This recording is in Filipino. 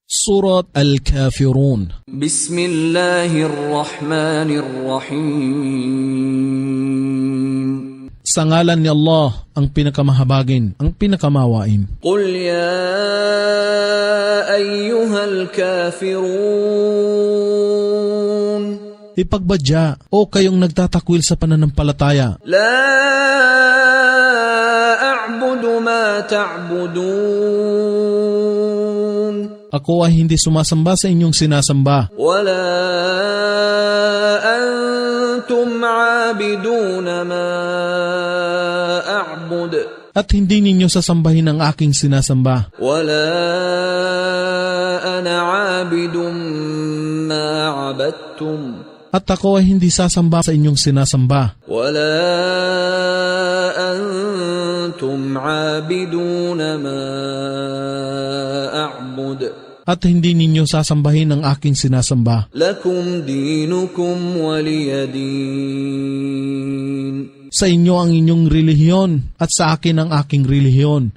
Surat Al-Kafirun. Bismillahirrahmanirrahim. Sa ngalan ni Allah, ang pinakamahabagin, ang pinakamawain. Qul ya ayyuhal kafirun. Ipagbadya, o kayong nagtatakwil sa pananampalataya. La a'budu ma ta'budun. Ako ay hindi sumasamba sa inyong sinasamba. Wala antum 'abiduna ma a'bud. At hindi ninyo sasambahin ang aking sinasamba. Wala ana 'abidum ma 'abadtum. At ako ay hindi sasamba sa inyong sinasamba. Wala antum 'abiduna ma a'bud. At hindi ninyo sasambahin ang aking sinasamba. Lakum dinukum waliyadin. Sa inyo ang inyong relihiyon at sa akin ang aking relihiyon.